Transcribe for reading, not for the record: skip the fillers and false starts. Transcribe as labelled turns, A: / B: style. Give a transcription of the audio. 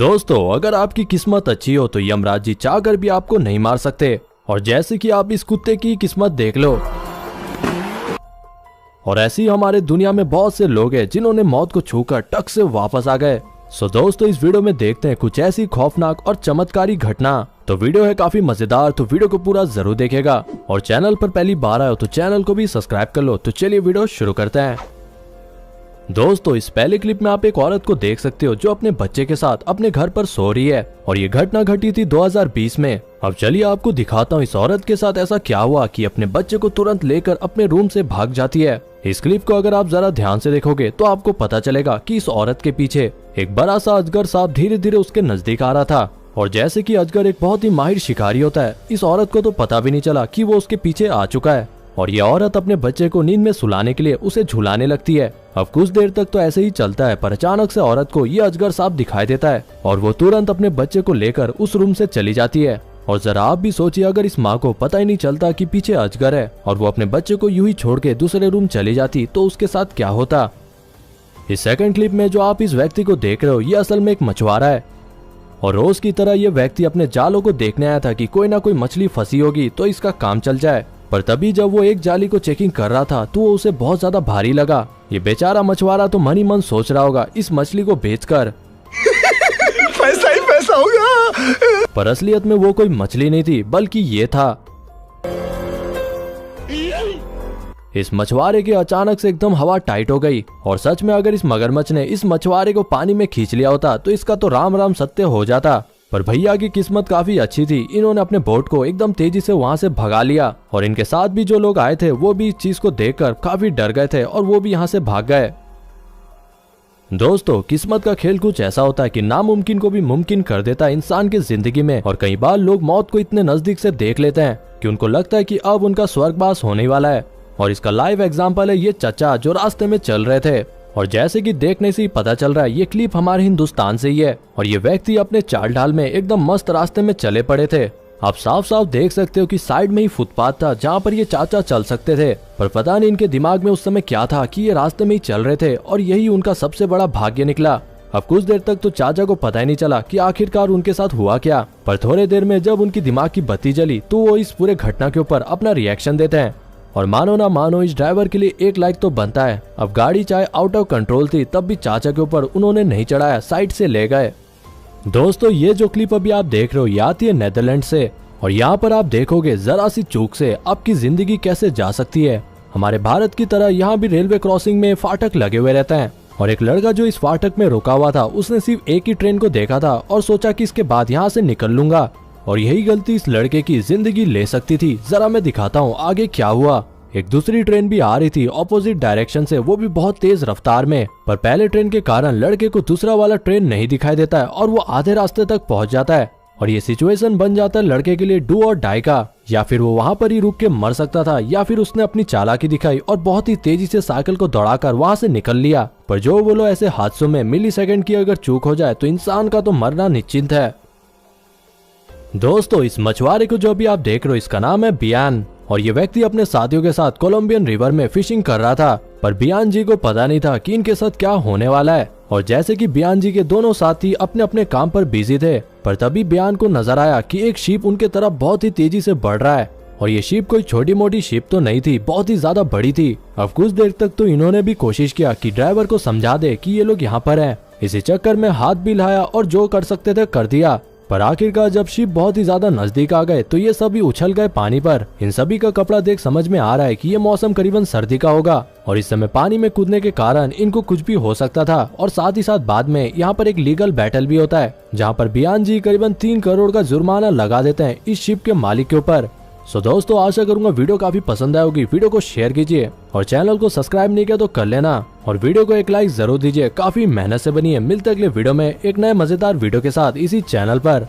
A: दोस्तों, अगर आपकी किस्मत अच्छी हो तो यमराज जी चाहकर भी आपको नहीं मार सकते। और जैसे कि आप इस कुत्ते की किस्मत देख लो। और ऐसी हमारे दुनिया में बहुत से लोग हैं जिन्होंने मौत को छूकर टक से वापस आ गए। सो दोस्तों, इस वीडियो में देखते हैं कुछ ऐसी खौफनाक और चमत्कारी घटना। तो वीडियो है काफी मजेदार, तो वीडियो को पूरा जरूर देखेगा। और चैनल पर पहली बार आए हो तो चैनल को भी सब्सक्राइब कर लो। तो चलिए वीडियो शुरू करते हैं। दोस्तों, इस पहले क्लिप में आप एक औरत को देख सकते हो जो अपने बच्चे के साथ अपने घर पर सो रही है। और ये घटना घटी थी 2020 में। अब चलिए आपको दिखाता हूँ इस औरत के साथ ऐसा क्या हुआ कि अपने बच्चे को तुरंत लेकर अपने रूम से भाग जाती है। इस क्लिप को अगर आप जरा ध्यान से देखोगे तो आपको पता चलेगा कि इस औरत के पीछे एक बड़ा सा अजगर सांप धीरे धीरे उसके नजदीक आ रहा था। और जैसे कि अजगर एक बहुत ही माहिर शिकारी होता है, इस औरत को तो पता भी नहीं चला कि वो उसके पीछे आ चुका है। और ये औरत अपने बच्चे को नींद में सुलाने के लिए उसे झुलाने लगती है। अब कुछ देर तक तो ऐसे ही चलता है, पर अचानक से औरत को ये अजगर सांप दिखाई देता है और वो तुरंत अपने बच्चे को लेकर उस रूम से चली जाती है। और जरा आप भी सोचिए, अगर इस माँ को पता ही नहीं चलता कि पीछे अजगर है और वो अपने बच्चे को यूं ही छोड़ के दूसरे रूम चली जाती तो उसके साथ क्या होता। इस सेकंड क्लिप में जो आप इस व्यक्ति को देख रहे हो, ये असल में एक मछुआरा है। और रोज की तरह ये व्यक्ति अपने जालों को देखने आया था कि कोई ना कोई मछली फंसी होगी तो इसका काम चल जाए। पर तभी जब वो एक जाली को चेकिंग कर रहा था तो वो उसे बहुत ज्यादा भारी लगा। ये बेचारा मछुआरा तो मन ही मन सोच रहा होगा इस मछली को बेचकर
B: पैसा ही पैसा होगा।
A: पर असलियत में वो कोई मछली नहीं थी, बल्कि ये था। इस मछुआरे के अचानक से एकदम हवा टाइट हो गई। और सच में अगर इस मगरमच्छ ने इस मछुआरे को पानी में खींच लिया होता तो इसका तो राम राम सत्य हो जाता। पर भैया की किस्मत काफी अच्छी थी, इन्होंने अपने बोट को एकदम तेजी से वहां से भगा लिया। और इनके साथ भी जो लोग आए थे वो भी इस चीज को देखकर काफी डर गए थे और वो भी यहाँ से भाग गए। दोस्तों, किस्मत का खेल कुछ ऐसा होता है कि नामुमकिन को भी मुमकिन कर देता है इंसान की जिंदगी में। और कई बार लोग मौत को इतने नजदीक से देख लेते हैं कि उनको लगता है कि अब उनका स्वर्गवास होने वाला है। और इसका लाइव एग्जाम्पल है ये चचा जो रास्ते में चल रहे थे। और जैसे कि देखने से ही पता चल रहा है ये क्लिप हमारे हिंदुस्तान से ही है। और ये व्यक्ति अपने चाल ढाल में एकदम मस्त रास्ते में चले पड़े थे। आप साफ साफ देख सकते हो कि साइड में ही फुटपाथ था जहाँ पर ये चाचा चल सकते थे। पर पता नहीं इनके दिमाग में उस समय क्या था कि ये रास्ते में ही चल रहे थे और यही उनका सबसे बड़ा भाग्य निकला। अब कुछ देर तक तो चाचा को पता ही नहीं चला कि आखिरकार उनके साथ हुआ क्या। पर थोड़ी देर में जब उनकी दिमाग की बत्ती जली तो वो इस पूरे घटना के ऊपर अपना रिएक्शन देते हैं। और मानो ना मानो, इस ड्राइवर के लिए एक लाइक तो बनता है। अब गाड़ी चाहे आउट ऑफ कंट्रोल थी तब भी चाचा के ऊपर उन्होंने नहीं चढ़ाया, साइड से ले गए। दोस्तों, ये जो क्लिप अभी आप देख रहे हो ये आती है नेदरलैंड से। और यहाँ पर आप देखोगे जरा सी चूक से आपकी जिंदगी कैसे जा सकती है। हमारे भारत की तरह यहाँ भी रेलवे क्रॉसिंग में फाटक लगे हुए रहते हैं। और एक लड़का जो इस फाटक में रुका हुआ था उसने सिर्फ एक ही ट्रेन को देखा था और सोचा कि इसके बाद यहाँ से निकल लूंगा। और यही गलती इस लड़के की जिंदगी ले सकती थी। जरा मैं दिखाता हूँ आगे क्या हुआ। एक दूसरी ट्रेन भी आ रही थी ऑपोजिट डायरेक्शन से, वो भी बहुत तेज रफ्तार में। पर पहले ट्रेन के कारण लड़के को दूसरा वाला ट्रेन नहीं दिखाई देता है और वो आधे रास्ते तक पहुंच जाता है। और ये सिचुएशन बन जाता है लड़के के लिए डू और डाई का। या फिर वो वहां पर ही रुक के मर सकता था, या फिर उसने अपनी चालाकी दिखाई और बहुत ही तेजी से साइकिल को दौड़ाकर वहां से निकल लिया। पर जो बोलो, ऐसे हादसों में मिली सेकेंड की अगर चूक हो जाए तो इंसान का तो मरना निश्चिंत है। दोस्तों, इस मछुआरे को जो भी आप देख रहे हो इसका नाम है बियान। और ये व्यक्ति अपने साथियों के साथ कोलंबियन रिवर में फिशिंग कर रहा था। पर बियान जी को पता नहीं था कि इनके साथ क्या होने वाला है। और जैसे कि बियान जी के दोनों साथी अपने अपने काम पर बिजी थे, पर तभी बियान को नजर आया कि एक शिप उनके तरफ बहुत ही तेजी से बढ़ रहा है। और ये शिप कोई छोटी मोटी शिप तो नहीं थी, बहुत ही ज्यादा बड़ी थी। अब कुछ देर तक तो इन्होंने भी कोशिश किया कि ड्राइवर को समझा दे कि ये लोग यहाँ पर हैं। इसी चक्कर में हाथ भी हिलाया और जो कर सकते थे कर दिया। पर आखिरकार जब शिप बहुत ही ज्यादा नजदीक आ गए तो ये सभी उछल गए पानी पर। इन सभी का कपड़ा देख समझ में आ रहा है कि ये मौसम करीबन सर्दी का होगा। और इस समय पानी में कूदने के कारण इनको कुछ भी हो सकता था। और साथ ही साथ बाद में यहाँ पर एक लीगल बैटल भी होता है जहाँ पर बियान जी करीबन 3 करोड़ का जुर्माना लगा देते हैं इस शिप के मालिक के ऊपर। सो दोस्तों, आशा करूंगा वीडियो काफी पसंद आई होगी। वीडियो को शेयर कीजिए और चैनल को सब्सक्राइब नहीं किया तो कर लेना। और वीडियो को एक लाइक जरूर दीजिए, काफी मेहनत से बनी है। मिलते अगले वीडियो में एक नए मजेदार वीडियो के साथ इसी चैनल पर।